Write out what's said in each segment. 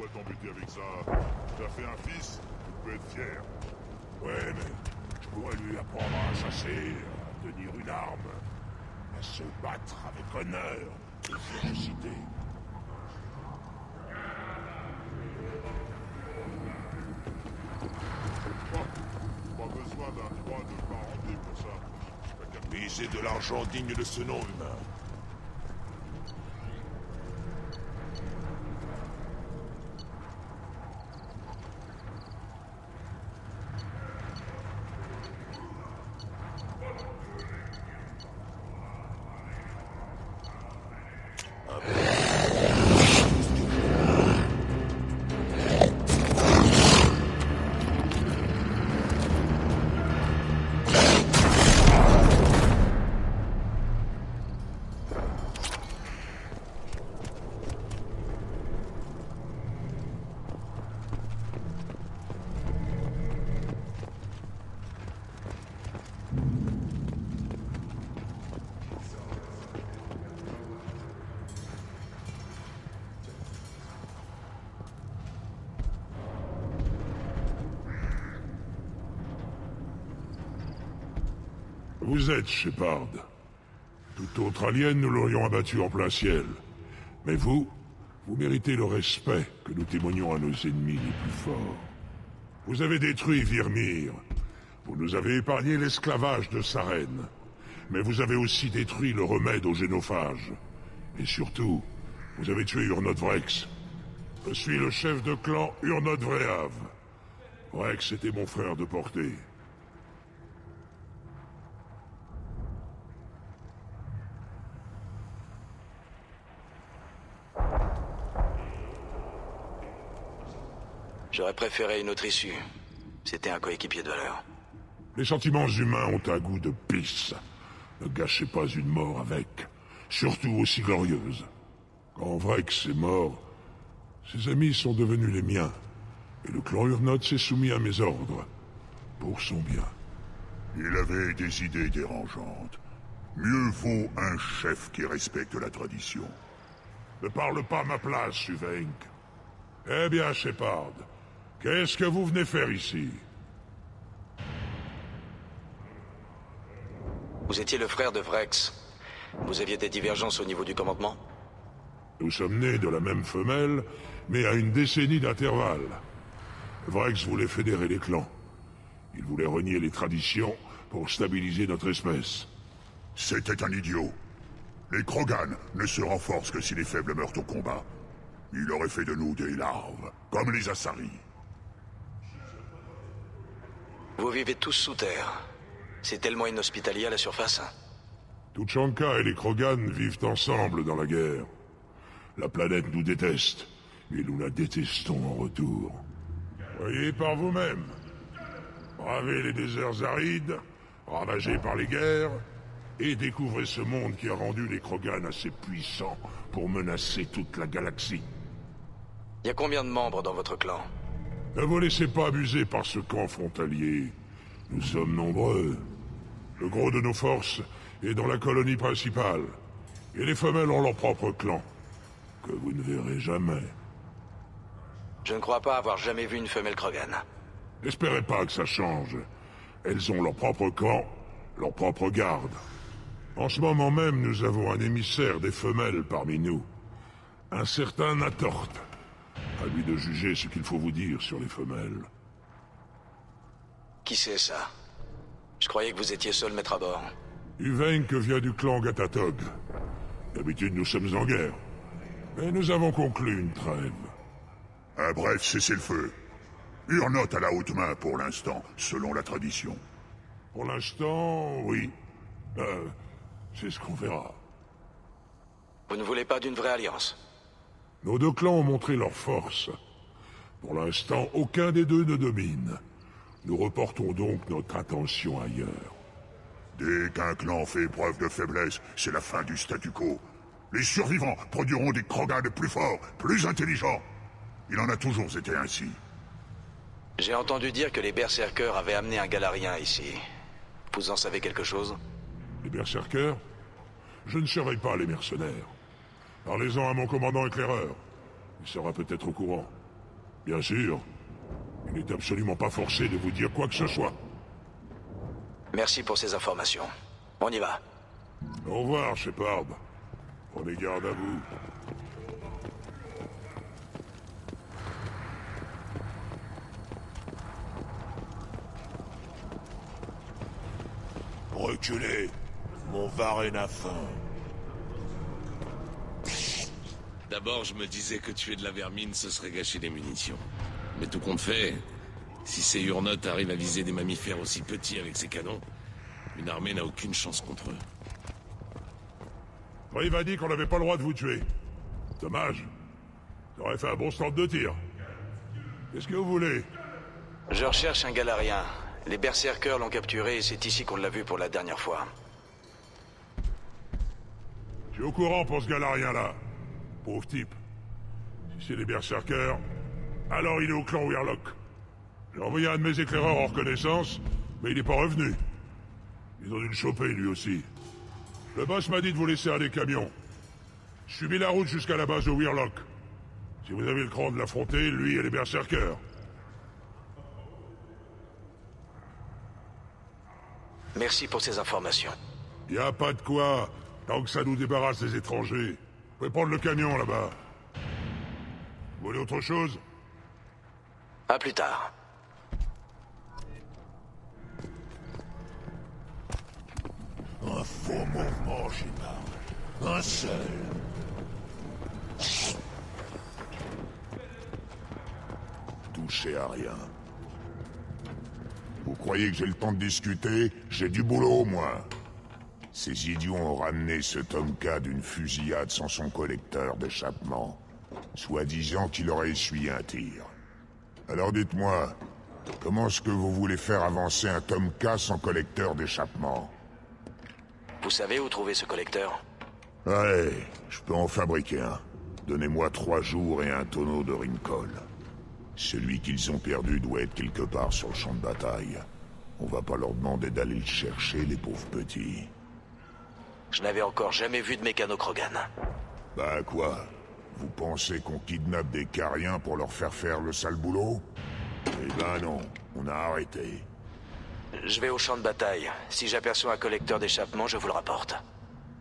pas t'embêter avec ça. T'as fait un fils, tu peux être fier. Ouais, mais je pourrais lui apprendre à chasser, à tenir une arme, à se battre avec honneur et férocité. Pas besoin d'un droit de parenté pour ça. Mais c'est de l'argent digne de ce nom humain. Vous êtes Shepard. Tout autre alien, nous l'aurions abattu en plein ciel. Mais vous méritez le respect que nous témoignons à nos ennemis les plus forts. Vous avez détruit Virmir. Vous nous avez épargné l'esclavage de Saren. Mais vous avez aussi détruit le remède aux génophages. Et surtout, vous avez tué Urnod Vrex. Je suis le chef de clan Urnod Vreav. Vrex était mon frère de portée. J'aurais préféré une autre issue. C'était un coéquipier de valeur. Les sentiments humains ont un goût de pisse. Ne gâchez pas une mort avec. Surtout aussi glorieuse. Quand Vrex est mort, ses amis sont devenus les miens. Et le clan Urnod s'est soumis à mes ordres. Pour son bien. Il avait des idées dérangeantes. Mieux vaut un chef qui respecte la tradition. Ne parle pas à ma place, Suvenk. Eh bien, Shepard, qu'est-ce que vous venez faire ici? Vous étiez le frère de Vrex. Vous aviez des divergences au niveau du commandement? Nous sommes nés de la même femelle, mais à une décennie d'intervalle. Vrex voulait fédérer les clans. Il voulait renier les traditions pour stabiliser notre espèce. C'était un idiot. Les Krogan ne se renforcent que si les faibles meurent au combat. Il aurait fait de nous des larves, comme les Asari. Vous vivez tous sous terre. C'est tellement inhospitalier à la surface. Tuchanka et les Krogan vivent ensemble dans la guerre. La planète nous déteste, mais nous la détestons en retour. Voyez par vous-même. Bravez les déserts arides, ravagés par les guerres, et découvrez ce monde qui a rendu les Krogan assez puissants pour menacer toute la galaxie. Il y a combien de membres dans votre clan? Ne vous laissez pas abuser par ce camp frontalier. Nous sommes nombreux. Le gros de nos forces est dans la colonie principale. Et les femelles ont leur propre clan, que vous ne verrez jamais. Je ne crois pas avoir jamais vu une femelle Krogan. N'espérez pas que ça change. Elles ont leur propre camp, leur propre garde. En ce moment même, nous avons un émissaire des femelles parmi nous. Un certain Natort. À lui de juger ce qu'il faut vous dire sur les femelles. Qui c'est ça? Je croyais que vous étiez seul maître à bord. Uvenk vient du clan Gatatog. D'habitude, nous sommes en guerre. Mais nous avons conclu une trêve. Un bref cessez-le-feu. Urnod à la haute main pour l'instant, selon la tradition. Pour l'instant, oui. C'est ce qu'on verra. Vous ne voulez pas d'une vraie alliance? Nos deux clans ont montré leur force. Pour l'instant, aucun des deux ne domine. Nous reportons donc notre attention ailleurs. Dès qu'un clan fait preuve de faiblesse, c'est la fin du statu quo. Les survivants produiront des Krogan plus forts, plus intelligents. Il en a toujours été ainsi. J'ai entendu dire que les berserkers avaient amené un Galarien ici. Vous en savez quelque chose? Les berserkers? Je ne surveille pas les mercenaires. Parlez-en à mon commandant éclaireur. Il sera peut-être au courant. Bien sûr. Il n'est absolument pas forcé de vous dire quoi que ce soit. Merci pour ces informations. On y va. Au revoir, Shepard. Prenez garde à vous. Reculez. Mon varenne a faim. D'abord, je me disais que tuer de la vermine, ce serait gâcher des munitions. Mais tout compte fait, si ces Hurnots arrivent à viser des mammifères aussi petits avec ces canons, une armée n'a aucune chance contre eux. Rive a dit qu'on n'avait pas le droit de vous tuer. Dommage. Ça aurait fait un bon stand de tir. Qu'est-ce que vous voulez? Je recherche un Galarien. Les berserkers l'ont capturé et c'est ici qu'on l'a vu pour la dernière fois. Je suis au courant pour ce Galarien-là. Pauvre type. Si c'est les berserkers, alors il est au clan Weirlock. J'ai envoyé un de mes éclaireurs en reconnaissance, mais il n'est pas revenu. Ils ont dû le choper, lui aussi. Le boss m'a dit de vous laisser un des camions. Je suis mis la route jusqu'à la base de Weirlock. Si vous avez le cran de l'affronter, lui et les berserkers. Merci pour ces informations. Y a pas de quoi, tant que ça nous débarrasse des étrangers. Vous pouvez prendre le camion, là-bas. Vous voulez autre chose? À plus tard. Un faux mouvement, Shepard. Un seul. Touchez à rien. Vous croyez que j'ai le temps de discuter? J'ai du boulot au moins. Ces idiots ont ramené ce Tomka d'une fusillade sans son collecteur d'échappement. Soi-disant qu'il aurait essuyé un tir. Alors dites-moi, comment est-ce que vous voulez faire avancer un Tomka sans collecteur d'échappement? Vous savez où trouver ce collecteur? Ouais, je peux en fabriquer un. Donnez-moi 3 jours et un tonneau de Rincol. Celui qu'ils ont perdu doit être quelque part sur le champ de bataille. On va pas leur demander d'aller le chercher, les pauvres petits. Je n'avais encore jamais vu de mécano Krogan. Bah quoi? Vous pensez qu'on kidnappe des Cariens pour leur faire le sale boulot? Eh ben non, on a arrêté. Je vais au champ de bataille. Si j'aperçois un collecteur d'échappement, je vous le rapporte.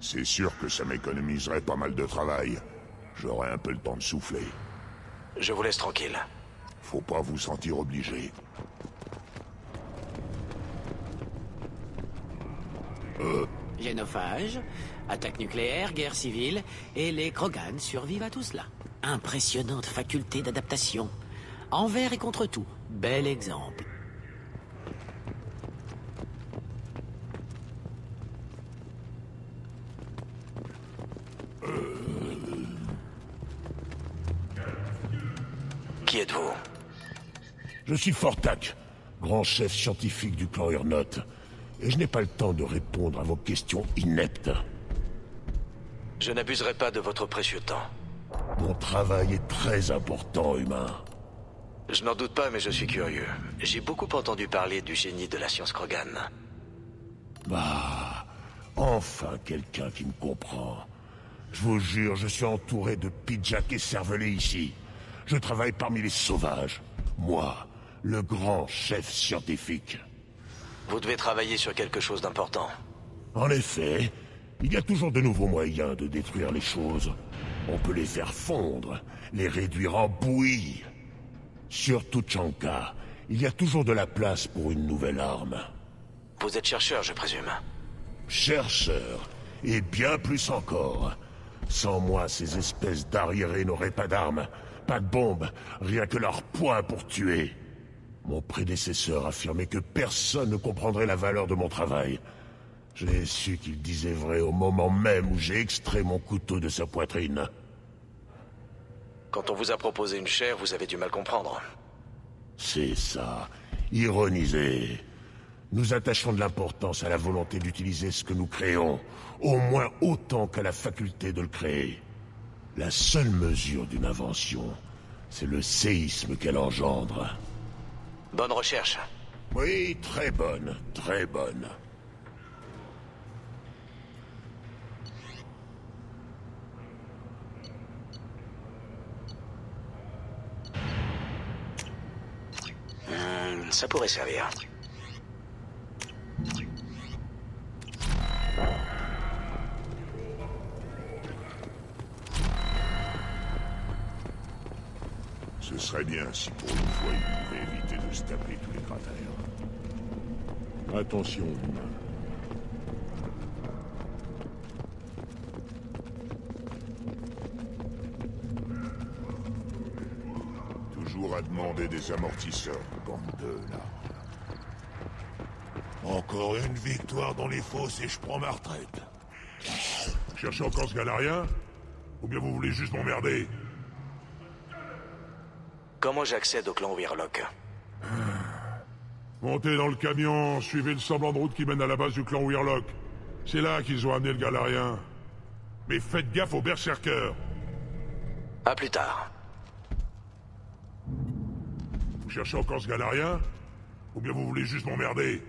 C'est sûr que ça m'économiserait pas mal de travail. J'aurai un peu le temps de souffler. Je vous laisse tranquille. Faut pas vous sentir obligé. Génophage, attaque nucléaire, guerre civile, et les Krogan survivent à tout cela. Impressionnante faculté d'adaptation. Envers et contre tout. Bel exemple. Qui êtes-vous? Je suis Fortak, grand chef scientifique du clan Urnot. Et je n'ai pas le temps de répondre à vos questions ineptes. Je n'abuserai pas de votre précieux temps. Mon travail est très important, humain. Je n'en doute pas, mais je suis curieux. J'ai beaucoup entendu parler du génie de la science Krogan. Bah, enfin quelqu'un qui me comprend. Je vous jure, je suis entouré de pidjaks et cervelés ici. Je travaille parmi les sauvages. Moi, le grand chef scientifique. Vous devez travailler sur quelque chose d'important. En effet, il y a toujours de nouveaux moyens de détruire les choses. On peut les faire fondre, les réduire en bouillie. Sur Tuchanka, il y a toujours de la place pour une nouvelle arme. Vous êtes chercheur, je présume. Chercheur, et bien plus encore. Sans moi, ces espèces d'arriérés n'auraient pas d'armes, pas de bombes, rien que leur poing pour tuer. Mon prédécesseur affirmait que personne ne comprendrait la valeur de mon travail. J'ai su qu'il disait vrai au moment même où j'ai extrait mon couteau de sa poitrine. Quand on vous a proposé une chair, vous avez du mal comprendre. C'est ça, ironiser. Nous attachons de l'importance à la volonté d'utiliser ce que nous créons, au moins autant qu'à la faculté de le créer. La seule mesure d'une invention, c'est le séisme qu'elle engendre. Bonne recherche. Oui, très bonne, très bonne. Ça pourrait servir. Ce serait bien si pour une fois il pouvait éviter de se taper tous les cratères. Attention, humain. Toujours à demander des amortisseurs, bande de là. Encore une victoire dans les fosses et je prends ma retraite. Vous cherchez encore ce galarien? Ou bien vous voulez juste m'emmerder? Comment j'accède au clan Weirlock? Montez dans le camion, suivez le semblant de route qui mène à la base du clan Weirlock. C'est là qu'ils ont amené le galarien. Mais faites gaffe aux berserkers. À plus tard. Vous cherchez encore ce galarien? Ou bien vous voulez juste m'emmerder?